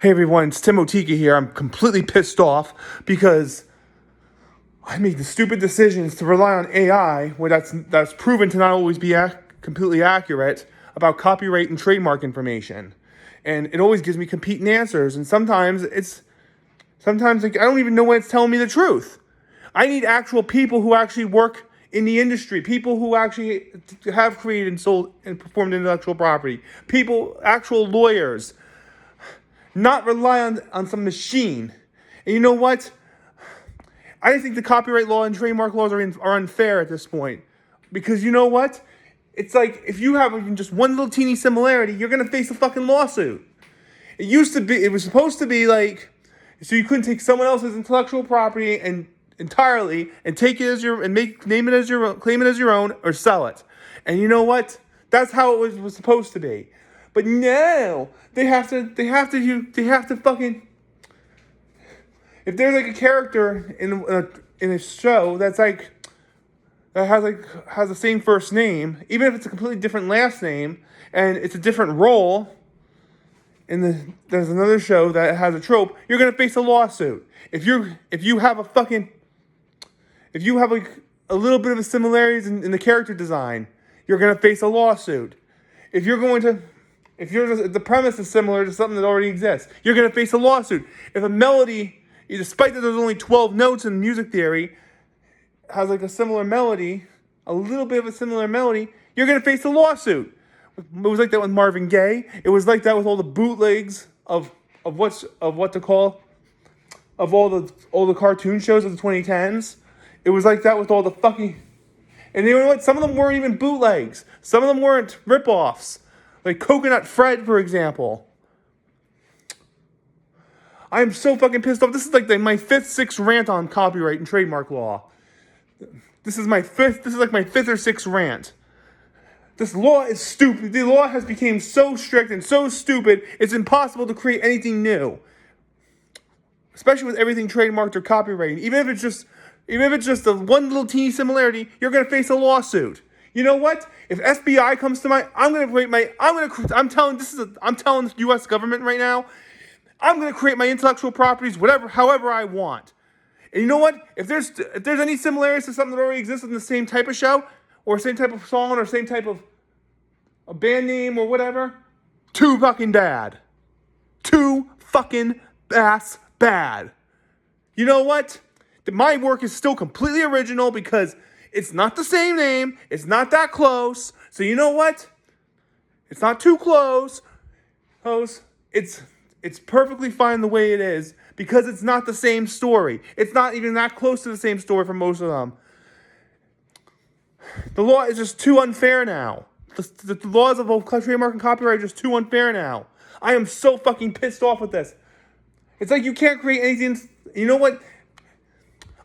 Hey everyone, it's Tim Otika here. I'm completely pissed off because I made the stupid decisions to rely on AI, where that's proven to not always be completely accurate, about copyright and trademark information, and it always gives me competing answers. And sometimes like I don't even know when it's telling me the truth. I need actual people who actually work in the industry, people who actually have created and sold and performed intellectual property, actual lawyers, not rely on some machine. And you know what? I think the copyright law and trademark laws are unfair at this point. Because you know what? It's like if you have even just one little teeny similarity, you're going to face a fucking lawsuit. It was supposed to be like, so you couldn't take someone else's intellectual property and entirely and take it as your, and name it as your own, claim it as your own, or sell it. And you know what? That's how it was supposed to be. But now they have to fucking, if there's like a character in a show that has the same first name, even if it's a completely different last name and it's a different role, there's another show that has a trope, you're gonna face a lawsuit. If you have a little bit of a similarities in the character design, you're gonna face a lawsuit. If the premise is similar to something that already exists, you're going to face a lawsuit. If a melody, despite that there's only 12 notes in music theory, has like a similar melody, a little bit of a similar melody, you're going to face a lawsuit. It was like that with Marvin Gaye. It was like that with all the bootlegs of all the cartoon shows of the 2010s. It was like that with all the fucking, and you know what? Some of them weren't even bootlegs. Some of them weren't ripoffs. Like Coconut Fred, for example. I am so fucking pissed off. This is like my sixth rant on copyright and trademark law. This is like my fifth or sixth rant. This law is stupid. The law has become so strict and so stupid, it's impossible to create anything new. Especially with everything trademarked or copyrighted. Even if it's just a one little teeny similarity, you're gonna face a lawsuit. You know what? If FBI comes to I'm telling the U.S. government right now, I'm gonna create my intellectual properties however I want. And you know what? If there's any similarities to something that already exists in the same type of show, or same type of song, or same type of a band name or whatever, too fucking bad. Too fucking bad. You know what? My work is still completely original because it's not the same name. It's not that close. So you know what? It's not too close. It's perfectly fine the way it is because it's not the same story. It's not even that close to the same story for most of them. The law is just too unfair now. The laws of trademark and copyright are just too unfair now. I am so fucking pissed off with this. It's like you can't create anything. You know what?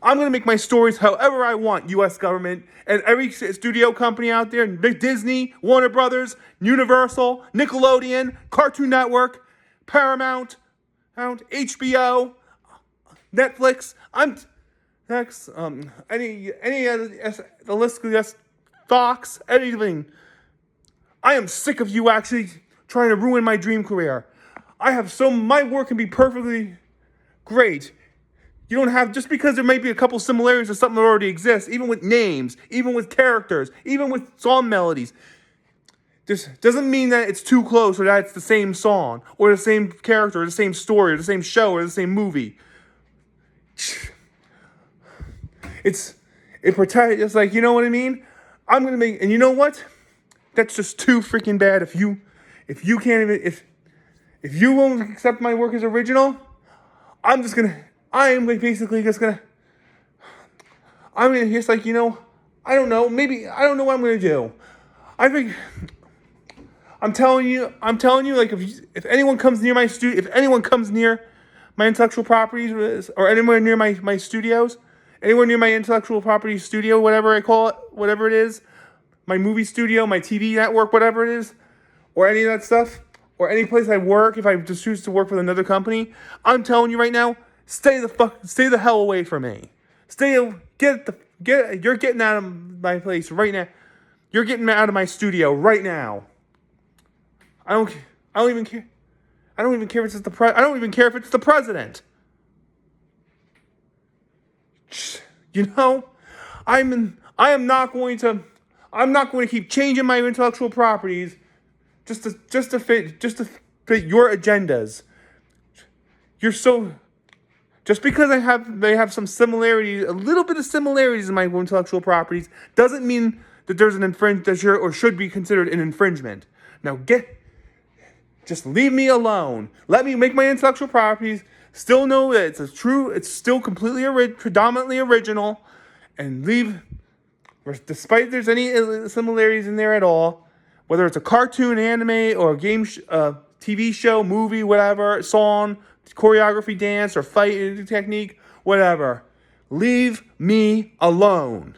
I'm going to make my stories however I want, U.S. government, and every studio company out there, Disney, Warner Brothers, Universal, Nickelodeon, Cartoon Network, Paramount, HBO, Netflix, any other, the list, yes, Fox, anything. I am sick of you actually trying to ruin my dream career. My work can be perfectly great. You don't have, just because there might be a couple similarities to something that already exists, even with names, even with characters, even with song melodies, this doesn't mean that it's too close or that it's the same song or the same character or the same story or the same show or the same movie. It's like, you know what I mean? And you know what? That's just too freaking bad. If you won't accept my work as original, I'm just gonna like, you know, I don't know what I'm gonna do. I think I'm telling you, like if anyone comes near my studio, if anyone comes near my intellectual properties or anywhere near my studios, anywhere near my intellectual property studio, whatever I call it, whatever it is, my movie studio, my TV network, whatever it is, or any of that stuff, or any place I work, if I just choose to work with another company, I'm telling you right now, stay the hell away from me. You're getting out of my place right now. You're getting out of my studio right now. I don't even care. I don't even care if it's I don't even care if it's the president. You know, I am not going to keep changing my intellectual properties just to fit your agendas. You're so just because they have some similarities, a little bit of similarities in my intellectual properties, doesn't mean that there's an infringement or should be considered an infringement. Now just leave me alone. Let me make my intellectual properties. Still know that it's still completely predominantly original, and leave, despite there's any similarities in there at all, whether it's a cartoon, anime, or a game, TV show, movie, whatever, song, choreography, dance, or fight technique, whatever. Leave me alone.